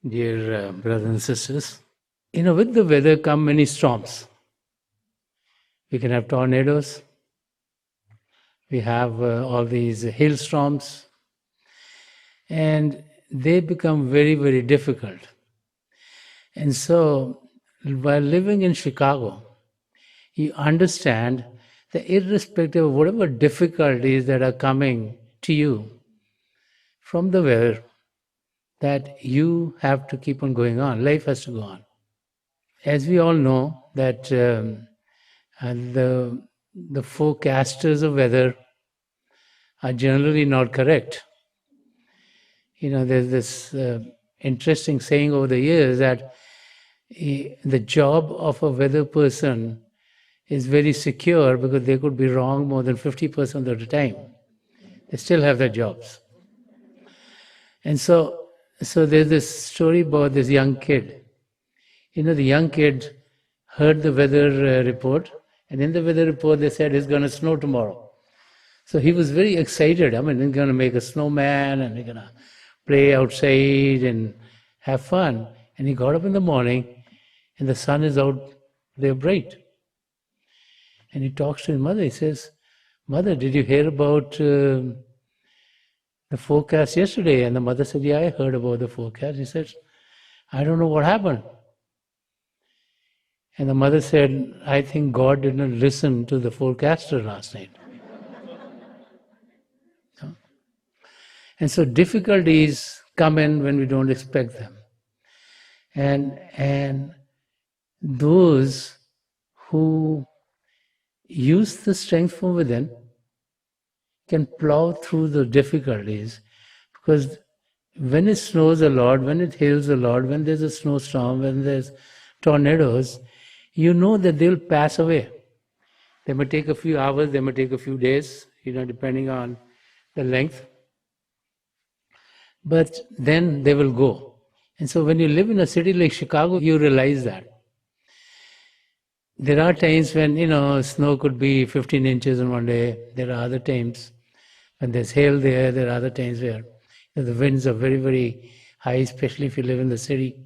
dear brothers and sisters. With the weather come many storms. We can have tornadoes. We have all these hailstorms. And they become very, very difficult. And so, while living in Chicago, you understand that irrespective of whatever difficulties that are coming to you from the weather, that you have to keep on going on. Life has to go on. As we all know that the forecasters of weather are generally not correct. There's this interesting saying over the years that the job of a weather person is very secure because they could be wrong more than 50% of the time. They still have their jobs. And so there's this story about this young kid. The young kid heard the weather report, and in the weather report they said it's going to snow tomorrow. So he was very excited. He's going to make a snowman and he's going to play outside and have fun. And he got up in the morning and the sun is out there bright. And he talks to his mother. He says, "Mother, did you hear about the forecast yesterday?" And the mother said, "Yeah, I heard about the forecast." He said, "I don't know what happened." And the mother said, "I think God did not listen to the forecaster last night." And so difficulties come in when we don't expect them. And those who use the strength from within can plow through the difficulties, because when it snows a lot, when it hails a lot, when there's a snowstorm, when there's tornadoes, you know that they'll pass away. They may take a few hours, they may take a few days, depending on the length. But then they will go. And so when you live in a city like Chicago, you realize that. There are times when, snow could be 15 inches in one day. There are other times when there's hail there. There are other times where the winds are very, very high, especially if you live in the city.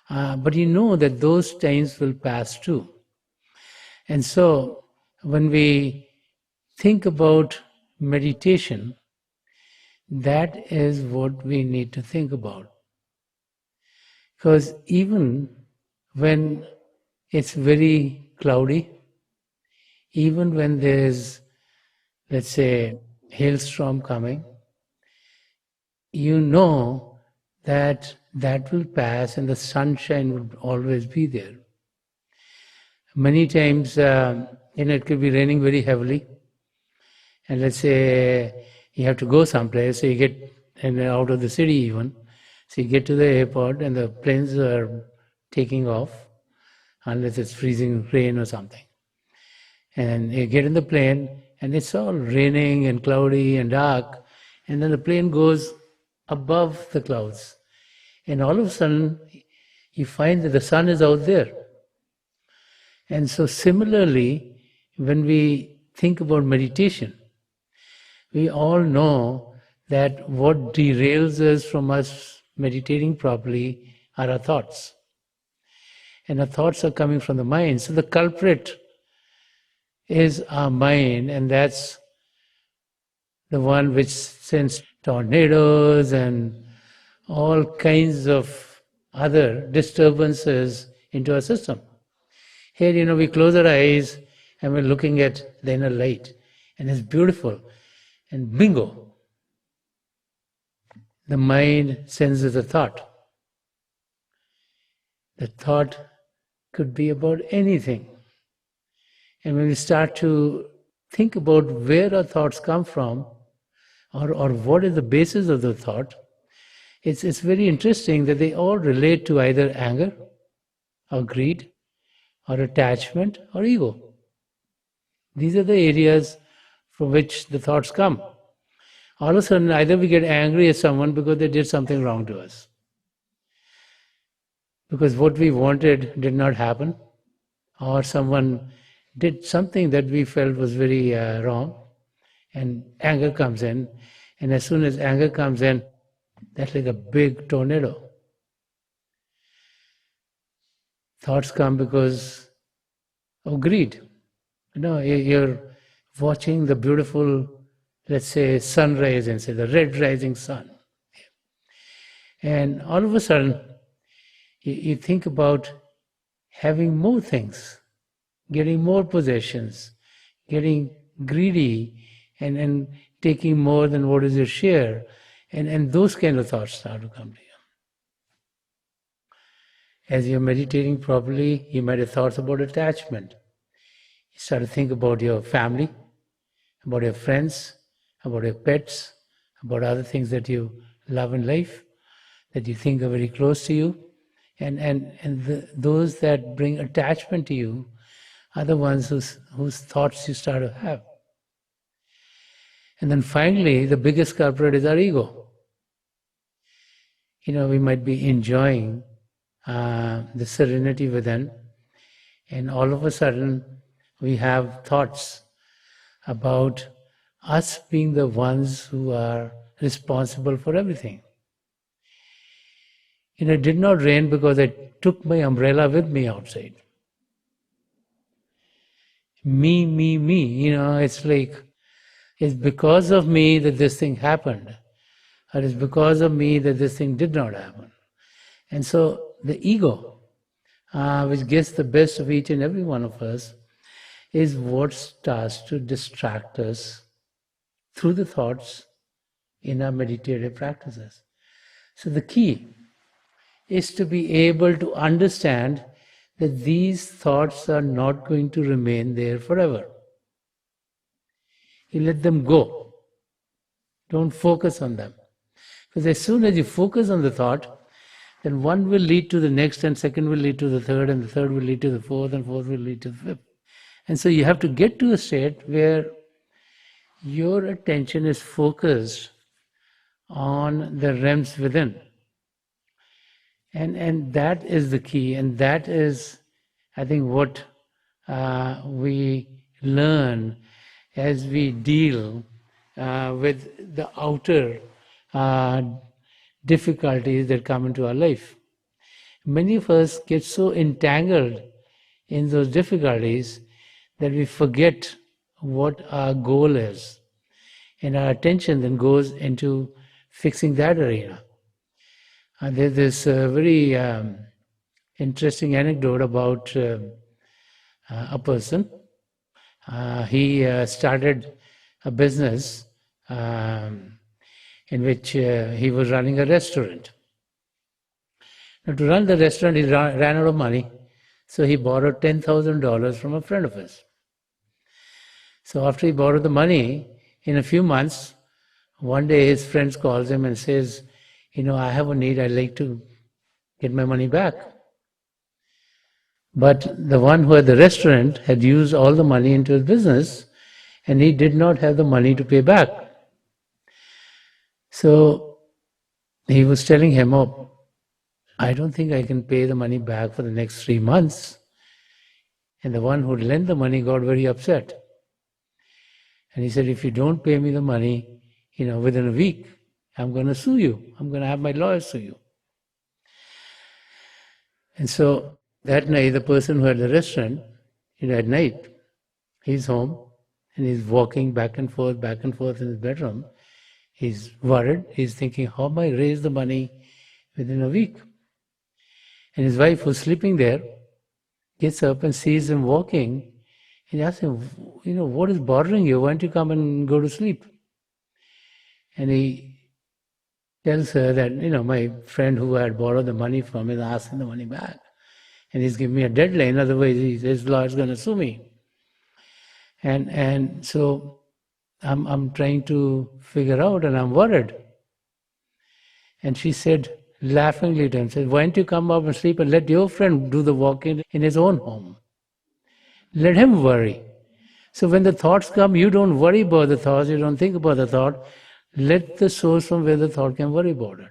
But you know that those times will pass too. And so when we think about meditation, that is what we need to think about. Because even when it's very cloudy, even when there's, let's say, hailstorm coming, you know that that will pass and the sunshine will always be there. Many times, it could be raining very heavily, and let's say you have to go someplace, so you get out of the city even, so you get to the airport and the planes are taking off, unless it's freezing rain or something. And you get in the plane and it's all raining and cloudy and dark, and then the plane goes above the clouds. And all of a sudden, you find that the sun is out there. And so similarly, when we think about meditation, we all know that what derails us from us meditating properly are our thoughts. And our thoughts are coming from the mind. So the culprit is our mind, and that's the one which sends tornadoes and all kinds of other disturbances into our system. Here, we close our eyes and we're looking at the inner light, and it's beautiful. And bingo, the mind sends us a thought. The thought could be about anything. And when we start to think about where our thoughts come from, or what is the basis of the thought, it's very interesting that they all relate to either anger, or greed, or attachment, or ego. These are the areas from which the thoughts come. All of a sudden, either we get angry at someone because they did something wrong to us, because what we wanted did not happen, or someone did something that we felt was very wrong, and anger comes in. And as soon as anger comes in, that's like a big tornado. Thoughts come because of greed. You're watching the beautiful, let's say, sunrise and say the red rising sun. And all of a sudden, you think about having more things, getting more possessions, getting greedy, and taking more than what is your share. And those kind of thoughts start to come to you. As you're meditating properly, you might have thoughts about attachment. You start to think about your family, about your friends, about your pets, about other things that you love in life, that you think are very close to you. And those that bring attachment to you are the ones whose thoughts you start to have. And then finally, the biggest culprit is our ego. We might be enjoying the serenity within, and all of a sudden we have thoughts about us being the ones who are responsible for everything. It did not rain because I took my umbrella with me outside. Me, me, me. It's like, it's because of me that this thing happened, or it's because of me that this thing did not happen. And so the ego, which gets the best of each and every one of us, is what starts to distract us through the thoughts in our meditative practices. So the key is to be able to understand that these thoughts are not going to remain there forever. You let them go. Don't focus on them. Because as soon as you focus on the thought, then one will lead to the next, and second will lead to the third, and the third will lead to the fourth, and fourth will lead to the fifth. And so you have to get to a state where your attention is focused on the realms within. And that is the key, and that is, I think, what we learn as we deal with the outer difficulties that come into our life. Many of us get so entangled in those difficulties that we forget what our goal is, and our attention then goes into fixing that arena. There's this very interesting anecdote about a person. He started a business in which he was running a restaurant. Now, to run the restaurant, he ran out of money, so he borrowed $10,000 from a friend of his. So after he borrowed the money, in a few months, one day his friend calls him and says, I have a need, I'd like to get my money back. But the one who had the restaurant had used all the money into his business, and he did not have the money to pay back. So he was telling him, I don't think I can pay the money back for the next 3 months. And the one who lent the money got very upset. And he said, if you don't pay me the money, within a week, I'm going to sue you. I'm going to have my lawyers sue you. And so that night, the person who had the restaurant, at night, he's home and he's walking back and forth in his bedroom. He's worried. He's thinking, how am I raise the money within a week? And his wife, who's sleeping there, gets up and sees him walking. And he asks him, what is bothering you? Why don't you come and go to sleep? And he tells her that, my friend who had borrowed the money from him is asking the money back. And he's giving me a deadline, otherwise his lawyer's going to sue me. And so I'm trying to figure out, and I'm worried. And she said, laughingly to him, said, why don't you come up and sleep and let your friend do the walking in his own home? Let him worry. So when the thoughts come, you don't worry about the thoughts, you don't think about the thought. Let the source from where the thought can worry about it.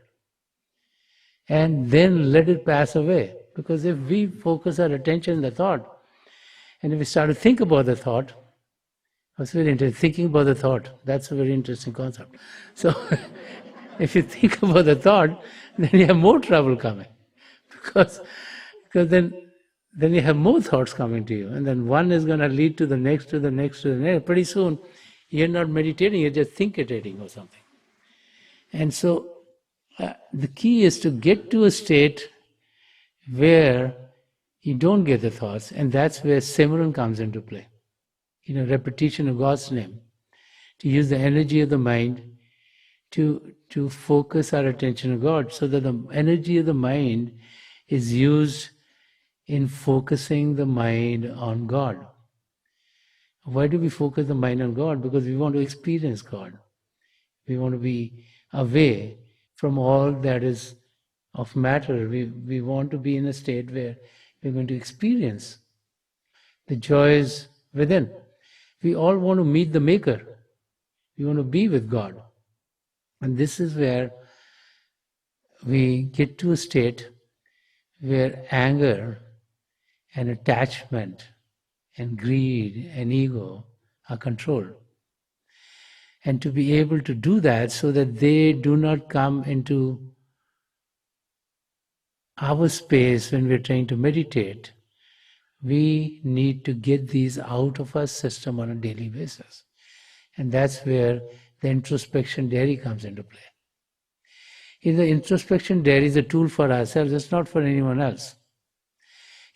And then let it pass away. Because if we focus our attention on the thought, and if we start to think about the thought, that's very interesting. Thinking about the thought, that's a very interesting concept. So if you think about the thought, then you have more trouble coming. Because then then you have more thoughts coming to you, and then one is going to lead to the next, to the next, to the next. Pretty soon, you're not meditating, you're just thinkating or something. And so, the key is to get to a state where you don't get the thoughts, and that's where Simran comes into play. Repetition of God's name, to use the energy of the mind to focus our attention on God, so that the energy of the mind is used in focusing the mind on God. Why do we focus the mind on God? Because we want to experience God. We want to be away from all that is of matter. We want to be in a state where we're going to experience the joys within. We all want to meet the Maker. We want to be with God. And this is where we get to a state where anger and attachment and greed and ego are controlled. And to be able to do that so that they do not come into our space when we're trying to meditate, we need to get these out of our system on a daily basis. And that's where the introspection diary comes into play. The introspection diary is a tool for ourselves, it's not for anyone else.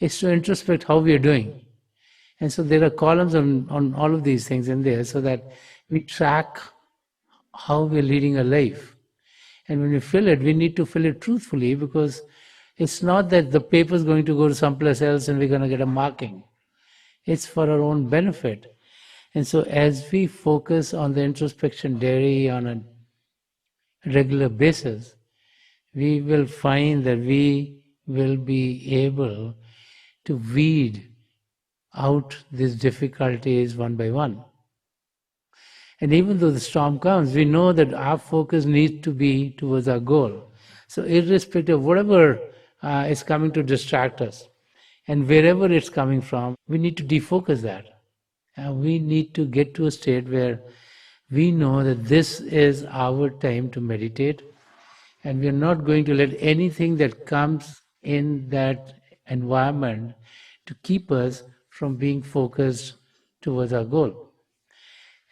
It's to introspect how we are doing. And so there are columns on all of these things in there so that we track how we're leading a life. And when we fill it, we need to fill it truthfully, because it's not that the paper is going to go to someplace else and we're going to get a marking. It's for our own benefit. And so as we focus on the introspection diary on a regular basis, we will find that we will be able to weed out these difficulties one by one. And even though the storm comes, we know that our focus needs to be towards our goal. So irrespective of whatever is coming to distract us, and wherever it's coming from, we need to defocus that. We need to get to a state where we know that this is our time to meditate, and we are not going to let anything that comes in that environment to keep us from being focused towards our goal.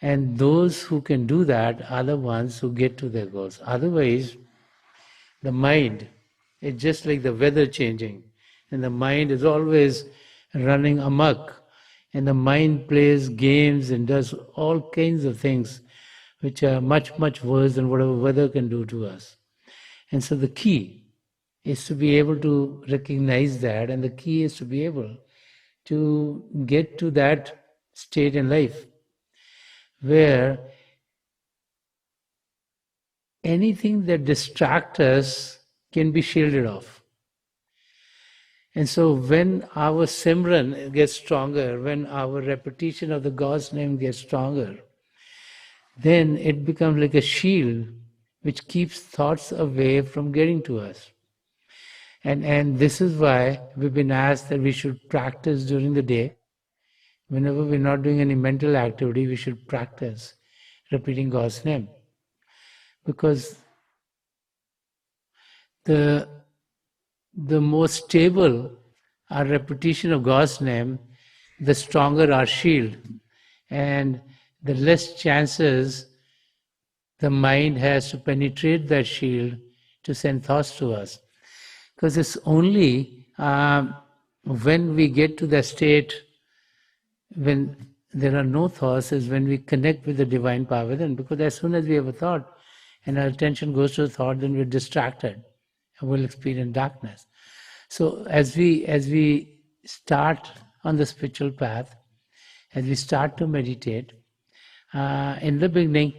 And those who can do that are the ones who get to their goals. Otherwise, the mind is just like the weather changing, and the mind is always running amok, and the mind plays games and does all kinds of things which are much, much worse than whatever weather can do to us. And so the key is to be able to recognize that, and the key is to be able to get to that state in life where anything that distracts us can be shielded off. And so when our Simran gets stronger, when our repetition of the God's name gets stronger, then it becomes like a shield which keeps thoughts away from getting to us. And this is why we've been asked that we should practice during the day. Whenever we're not doing any mental activity, we should practice repeating God's name. Because the more stable our repetition of God's name, the stronger our shield, and the less chances the mind has to penetrate that shield to send thoughts to us. Because it's only when we get to that state when there are no thoughts is when we connect with the divine power within. Because as soon as we have a thought and our attention goes to the thought, then we're distracted and we'll experience darkness. So as we start on the spiritual path, as we start to meditate, in the beginning,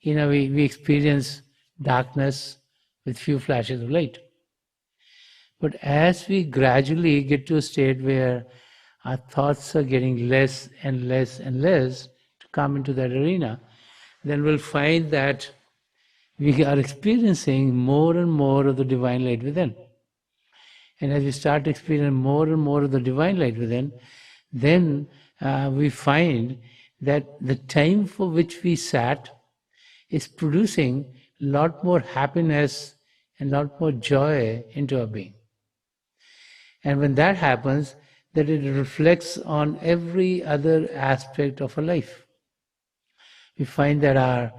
we experience darkness with few flashes of light. But as we gradually get to a state where our thoughts are getting less and less and less to come into that arena, then we'll find that we are experiencing more and more of the divine light within. And as we start experiencing more and more of the divine light within, then we find that the time for which we sat is producing a lot more happiness and a lot more joy into our being. And when that happens, that it reflects on every other aspect of our life. We find that our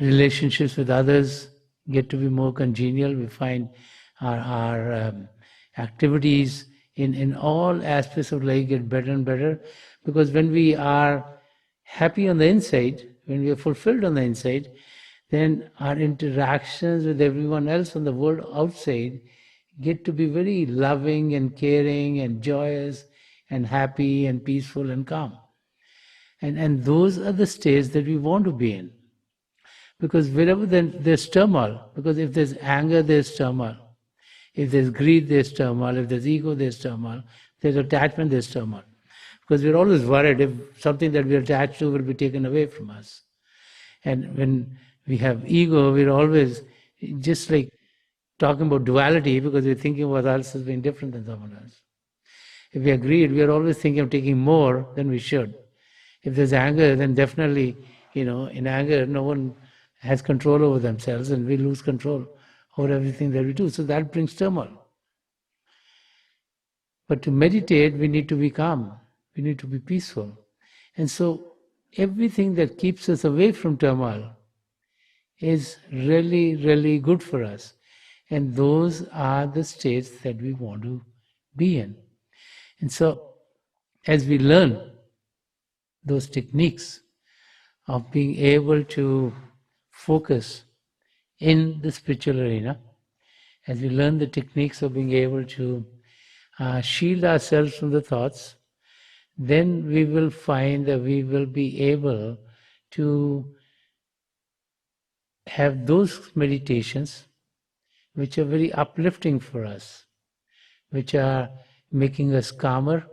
relationships with others get to be more congenial. We find our activities in all aspects of life get better and better, because when we are happy on the inside, when we are fulfilled on the inside, then our interactions with everyone else on the world outside get to be very loving and caring and joyous and happy and peaceful and calm. And those are the states that we want to be in. Because wherever there's turmoil, because if there's anger, there's turmoil. If there's greed, there's turmoil. If there's ego, there's turmoil. If there's attachment, there's turmoil. Because we're always worried if something that we're attached to will be taken away from us. And when we have ego, we're always just like talking about duality, because we're thinking about us as being different than someone else. If we are greed, we are always thinking of taking more than we should. If there's anger, then definitely, in anger, no one has control over themselves, and we lose control over everything that we do. So that brings turmoil. But to meditate, we need to be calm. We need to be peaceful. And so everything that keeps us away from turmoil is really, really good for us. And those are the states that we want to be in. And so as we learn those techniques of being able to focus in the spiritual arena, as we learn the techniques of being able to shield ourselves from the thoughts, then we will find that we will be able to have those meditations which are very uplifting for us, which are making us calmer,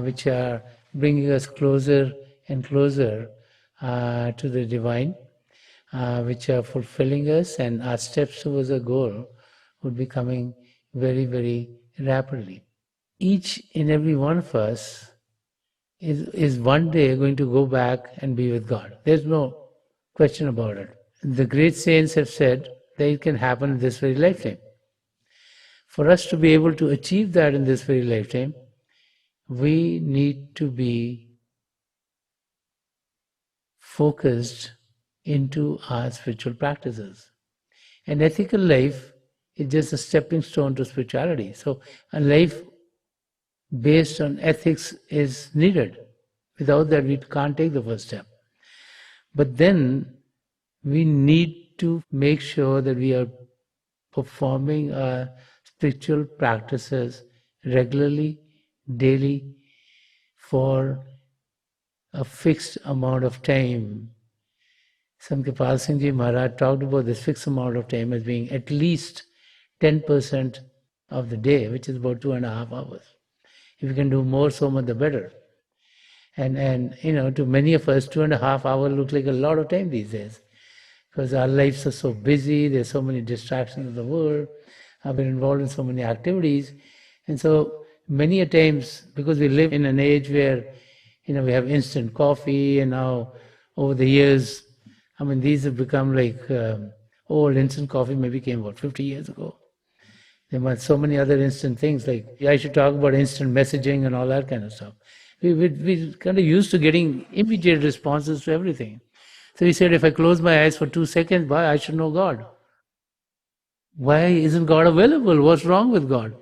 which are bringing us closer and closer to the divine, which are fulfilling us, and our steps towards a goal would be coming very, very rapidly. Each and every one of us is one day going to go back and be with God. There's no question about it. The great saints have said that it can happen in this very lifetime. For us to be able to achieve that in this very lifetime, we need to be focused into our spiritual practices. An ethical life is just a stepping stone to spirituality. So a life based on ethics is needed. Without that, we can't take the first step. But then we need to make sure that we are performing our spiritual practices regularly, daily, for a fixed amount of time. Sant Singh Ji Maharaj talked about this fixed amount of time as being at least 10% of the day, which is about 2.5 hours. If you can do more, so much the better. And to many of us, 2.5 hours look like a lot of time these days, because our lives are so busy, there's so many distractions of the world, I've been involved in so many activities. And so many a times, because we live in an age where, we have instant coffee, and now over the years, these have become like old. Instant coffee maybe came about 50 years ago. There were so many other instant things, like I should talk about instant messaging and all that kind of stuff. We kind of used to getting immediate responses to everything. So he said, if I close my eyes for 2 seconds, why I should know God? Why isn't God available? What's wrong with God?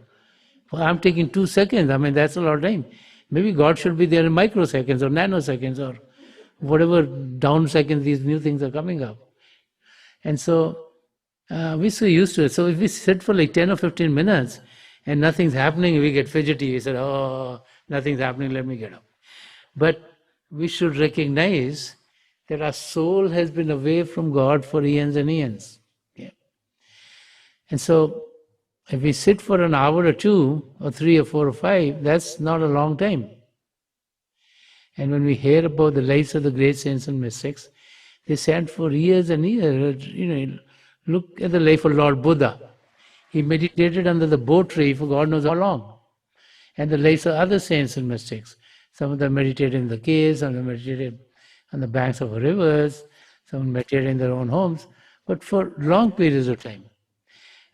Well, I'm taking 2 seconds. That's a lot of time. Maybe God should be there in microseconds or nanoseconds or whatever down seconds these new things are coming up. And so we're so used to it. So if we sit for like 10 or 15 minutes and nothing's happening, we get fidgety. We said, oh, nothing's happening, let me get up. But we should recognize that our soul has been away from God for eons and eons. Yeah. And so if we sit for an hour or 2 or 3 or 4 or 5, that's not a long time. And when we hear about the lives of the great saints and mystics, they sat for years and years. Look at the life of Lord Buddha. He meditated under the bo tree for God knows how long. And the lives of other saints and mystics. Some of them meditated in the caves, some of them meditated on the banks of rivers, some meditated in their own homes, but for long periods of time.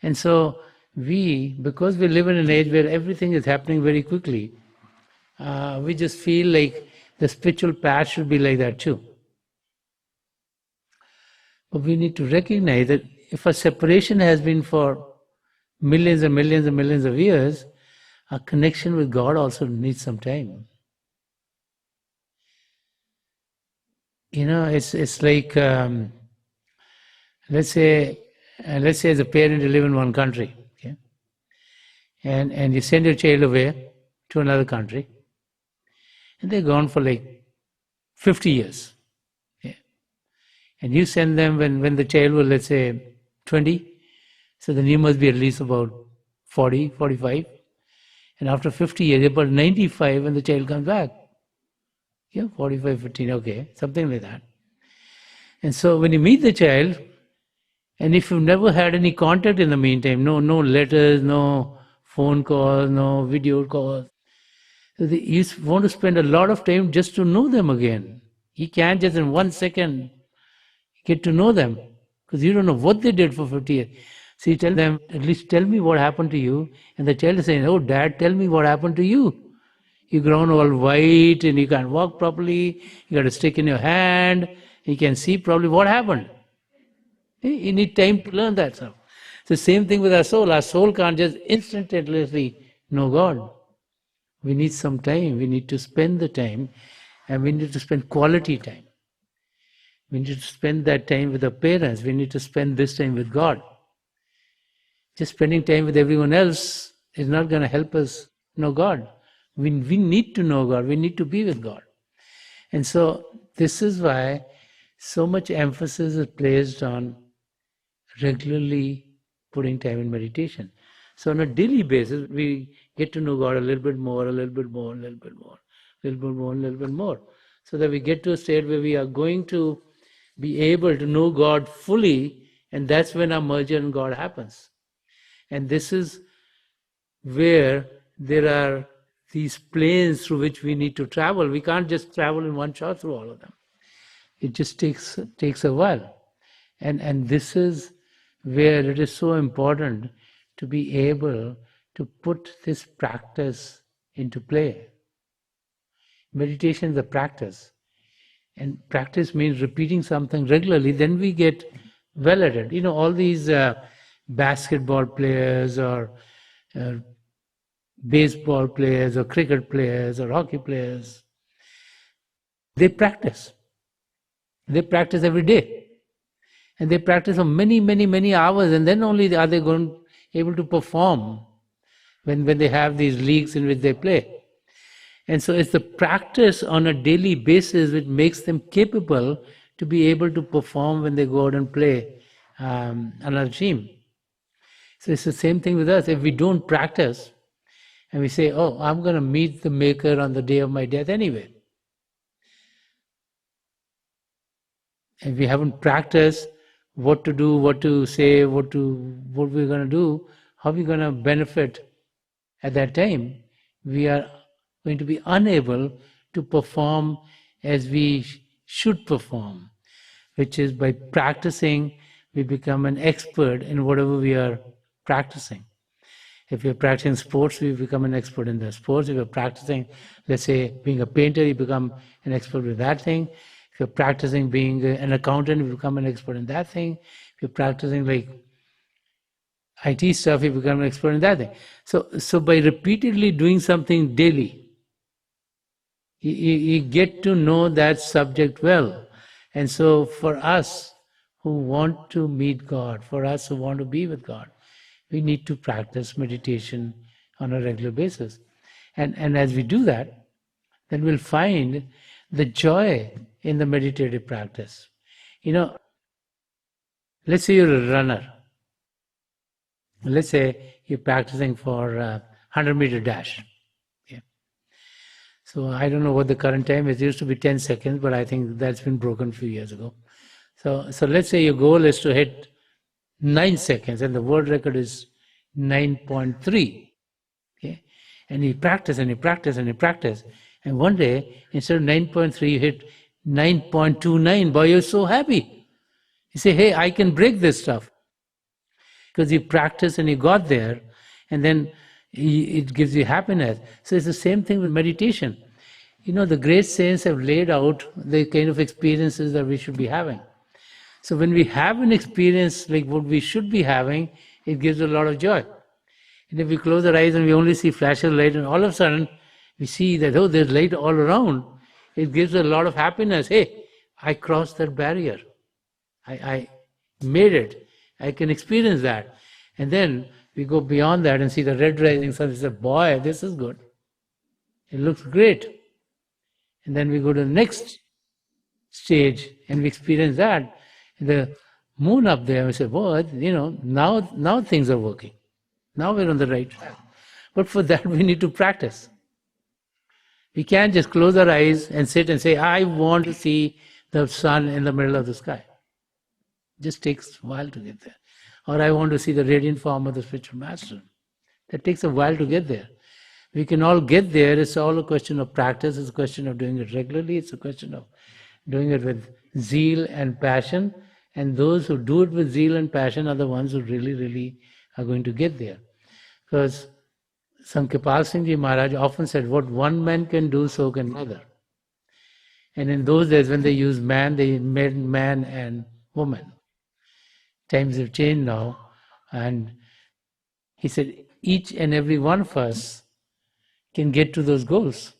And so because we live in an age where everything is happening very quickly, we just feel like the spiritual path should be like that too. But we need to recognize that if a separation has been for millions and millions and millions of years, our connection with God also needs some time. It's like let's say as a parent you live in one country, okay, and you send your child away to another country, and they're gone for like 50 years. Yeah. And you send them when the child was, let's say, 20, so then you must be at least about 40, 45. And after 50 years, you're about 95 when the child comes back. Yeah, 45, 15, okay, something like that. And so when you meet the child, and if you've never had any contact in the meantime, no letters, no phone calls, no video calls, so you want to spend a lot of time just to know them again. You can't just in 1 second get to know them because you don't know what they did for 50 years. So you tell them, at least tell me what happened to you. And the child is saying, oh, Dad, tell me what happened to you. You've grown all white and you can't walk properly. You got a stick in your hand. You can see probably what happened. You need time to learn that stuff. It's the same thing with our soul. Our soul can't just instantaneously know God. We need some time. We need to spend the time, and we need to spend quality time. We need to spend that time with our parents. We need to spend this time with God. Just spending time with everyone else is not going to help us know God. We need to know God. We need to be with God. And so this is why so much emphasis is placed on regularly putting time in meditation. So on a daily basis, we get to know God a little bit more, a little bit more, a little bit more, a little bit more, a little bit more. So that we get to a state where we are going to be able to know God fully, and that's when our merger in God happens. And this is where there are these planes through which we need to travel. We can't just travel in one shot through all of them. It just takes a while. And this is where it is so important to be able to put this practice into play. Meditation is a practice. And practice means repeating something regularly, then we get well at it. All these basketball players or baseball players or cricket players or hockey players, they practice. They practice every day. And they practice for many, many, many hours, and then only are they able to perform when they have these leagues in which they play. And so it's the practice on a daily basis which makes them capable to be able to perform when they go out and play another team. So it's the same thing with us. If we don't practice and we say, oh, I'm going to meet the Maker on the day of my death anyway. If we haven't practiced what to do, what to say, what we're going to do, how are we going to benefit at that time? We are going to be unable to perform as we should perform, which is by practicing, we become an expert in whatever we are practicing. If you're practicing sports, we become an expert in the sports. If you're practicing, let's say, being a painter, you become an expert with that thing. If you're practicing being an accountant, you become an expert in that thing. If you're practicing like IT stuff, you become an expert in that thing. So by repeatedly doing something daily, you get to know that subject well. And so for us who want to meet God, for us who want to be with God, we need to practice meditation on a regular basis. And as we do that, then we'll find the joy in the meditative practice. Let's say you're a runner. Let's say you're practicing for a 100-meter dash. Yeah. So I don't know what the current time is. It used to be 10 seconds, but I think that's been broken a few years ago. So let's say your goal is to hit 9 seconds, and the world record is 9.3. Okay? And you practice and you practice and you practice. And one day, instead of 9.3, you hit 9.29. Boy, you're so happy. You say, hey, I can break this stuff. Because you practiced and you got there, and then It gives you happiness. So it's the same thing with meditation. The great saints have laid out the kind of experiences that we should be having. So when we have an experience like what we should be having, it gives a lot of joy. And if we close our eyes and we only see flashes of light, and all of a sudden we see that, oh, there's light all around, it gives a lot of happiness. Hey, I crossed that barrier. I made it. I can experience that. And then we go beyond that and see the red rising sun. We say, boy, this is good. It looks great. And then we go to the next stage and we experience that. The moon up there, we say, boy, now things are working. Now we're on the right track. But for that, we need to practice. We can't just close our eyes and sit and say, I want to see the sun in the middle of the sky. It just takes a while to get there. Or I want to see the radiant form of the spiritual master. That takes a while to get there. We can all get there. It's all a question of practice. It's a question of doing it regularly. It's a question of doing it with zeal and passion. And those who do it with zeal and passion are the ones who really, really are going to get there. Because Sant Singh Ji Maharaj often said, what one man can do, so can another. And in those days when they used man, they made man and woman. Times have changed now. And he said, each and every one of us can get to those goals.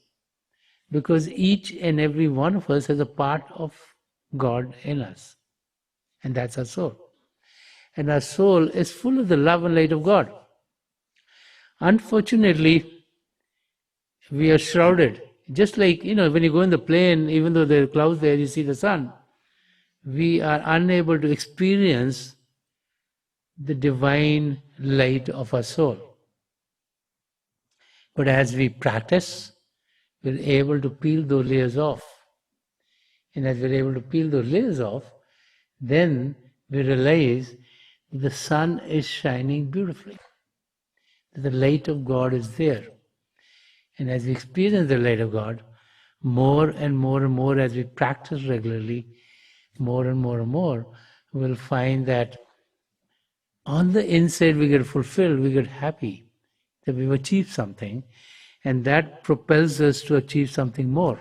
Because each and every one of us has a part of God in us. And that's our soul. And our soul is full of the love and light of God. Unfortunately, we are shrouded. Just like, when you go in the plane, even though there are clouds there, you see the sun. We are unable to experience the divine light of our soul. But as we practice, we're able to peel those layers off. And as we're able to peel those layers off, then we realize that the sun is shining beautifully. That the light of God is there. And as we experience the light of God, more and more and more as we practice regularly, more and more and more, we'll find that on the inside we get fulfilled, we get happy that we've achieved something, and that propels us to achieve something more.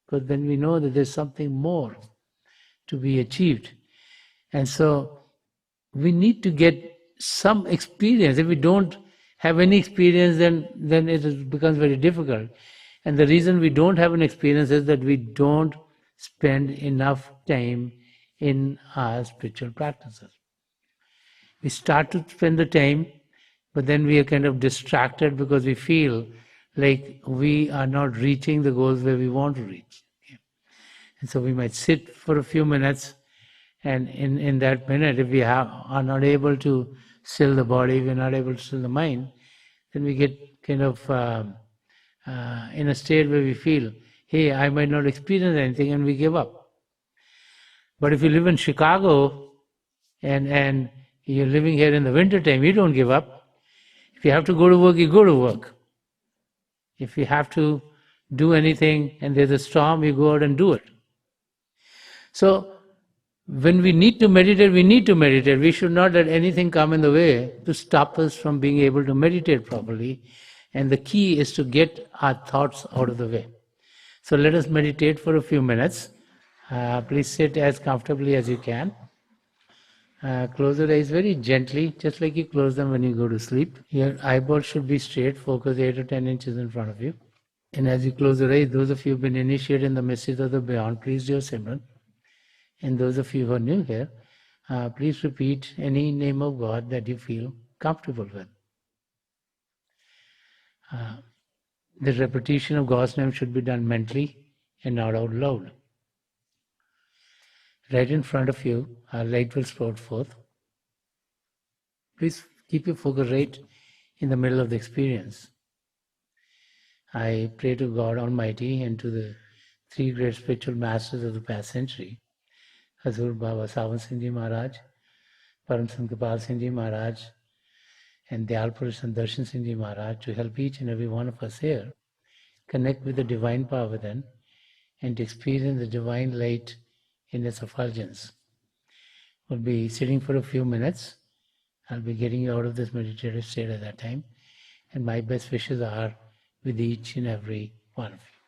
Because then we know that there's something more to be achieved. And so we need to get some experience. If we don't have any experience, then it becomes very difficult. And the reason we don't have an experience is that we don't spend enough time in our spiritual practices. We start to spend the time, but then we are kind of distracted because we feel like we are not reaching the goals where we want to reach. And so we might sit for a few minutes, and in that minute, if we are not able to still the body, we're not able to still the mind, then we get kind of in a state where we feel, hey, I might not experience anything, and we give up. But if you live in Chicago and you're living here in the winter time, you don't give up. If you have to go to work, you go to work. If you have to do anything and there's a storm, you go out and do it. So when we need to meditate, we need to meditate. We should not let anything come in the way to stop us from being able to meditate properly. And the key is to get our thoughts out of the way. So let us meditate for a few minutes. Please sit as comfortably as you can. Close your eyes very gently, just like you close them when you go to sleep. Your eyeballs should be straight, focus 8 to 10 inches in front of you. And as you close your eyes, those of you who have been initiated in the mysteries of the beyond, please do your Simran. And those of you who are new here, please repeat any name of God that you feel comfortable with. The repetition of God's name should be done mentally and not out loud. Right in front of you, our light will sprout forth. Please keep your focus right in the middle of the experience. I pray to God Almighty and to the three great spiritual masters of the past century, Hazur Baba Sawan Singh Ji Maharaj, Param Sant Singh Ji Maharaj, and Dayal Purush Sant Darshan Singh Ji Maharaj, to help each and every one of us here connect with the divine power within and to experience the divine light in its effulgence. We'll be sitting for a few minutes. I'll be getting you out of this meditative state at that time. and my best wishes are with each and every one of you.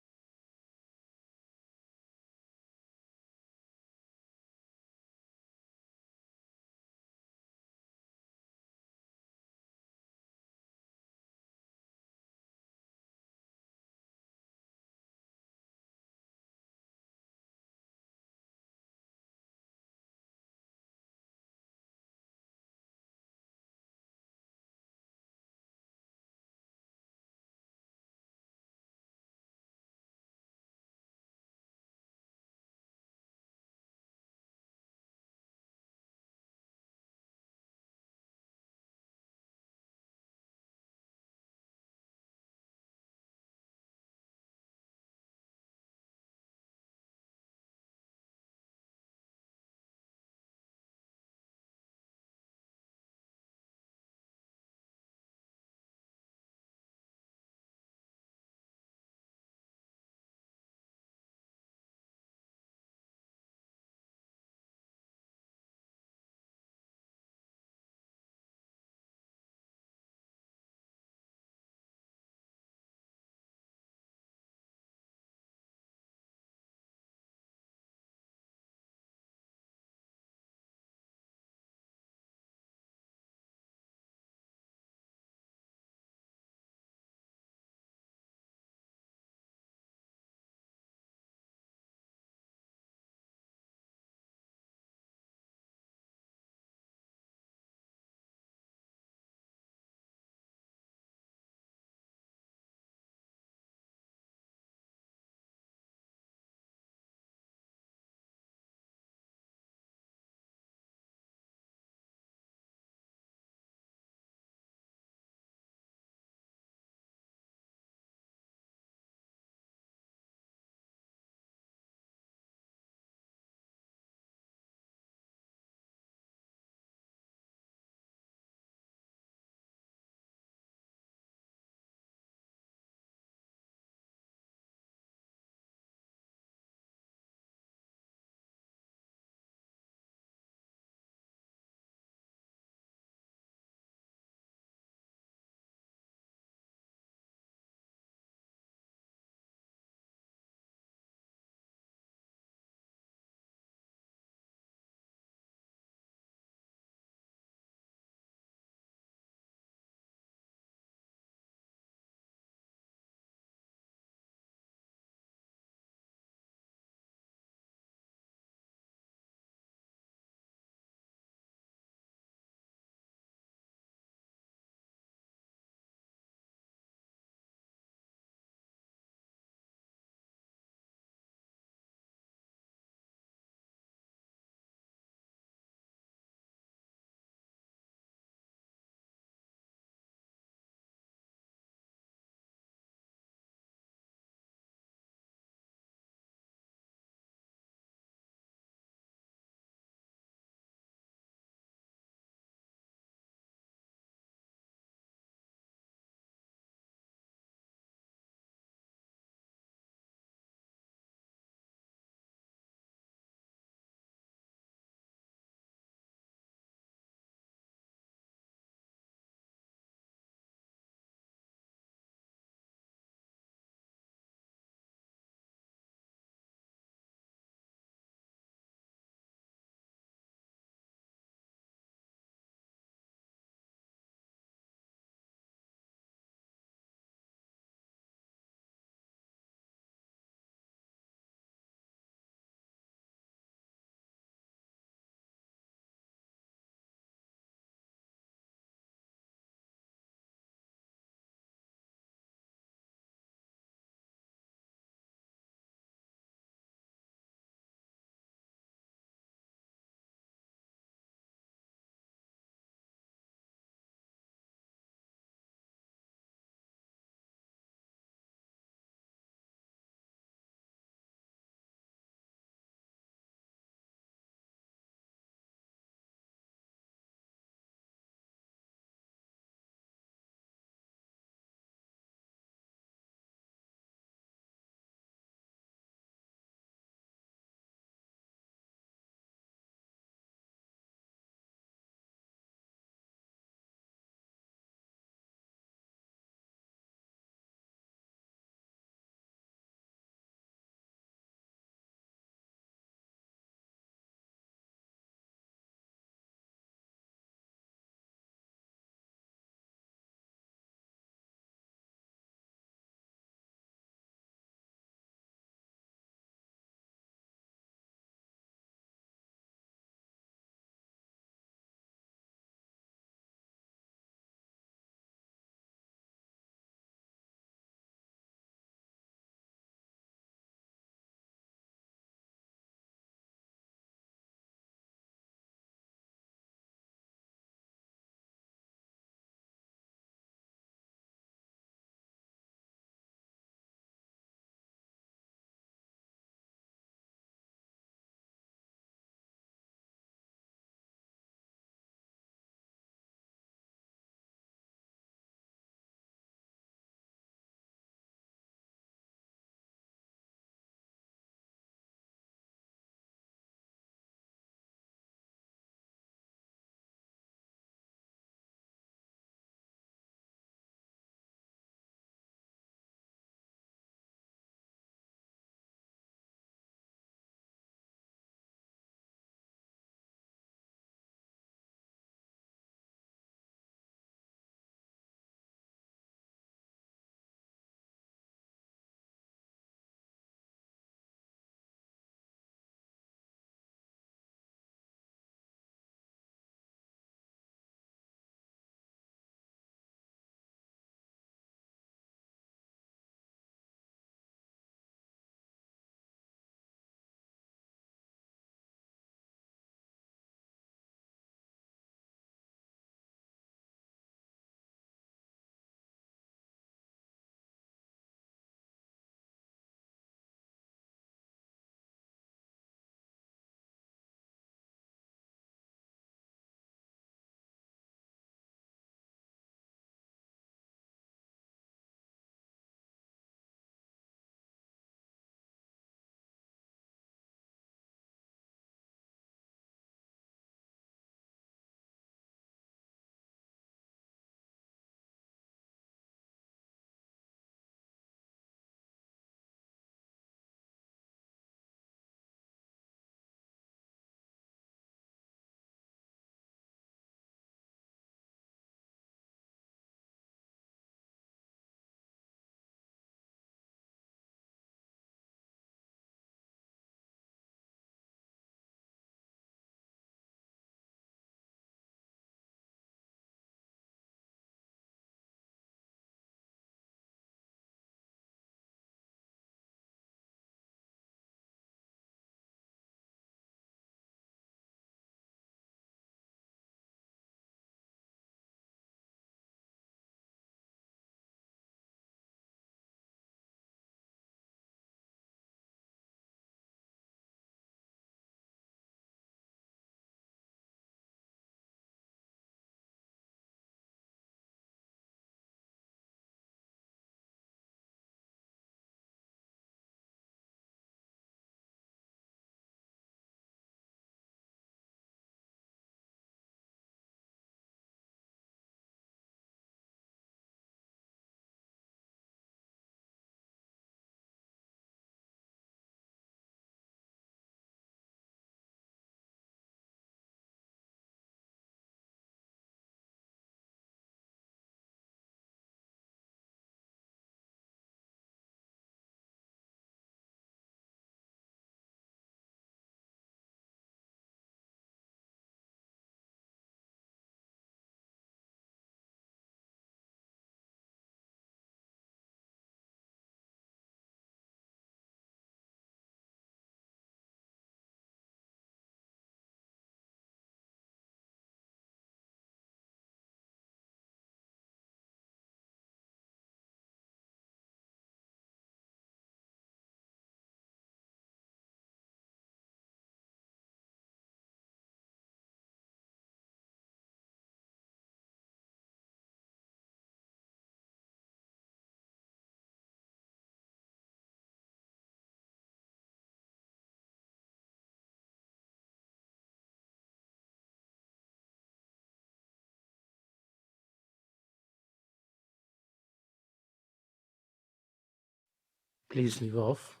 Please leave off.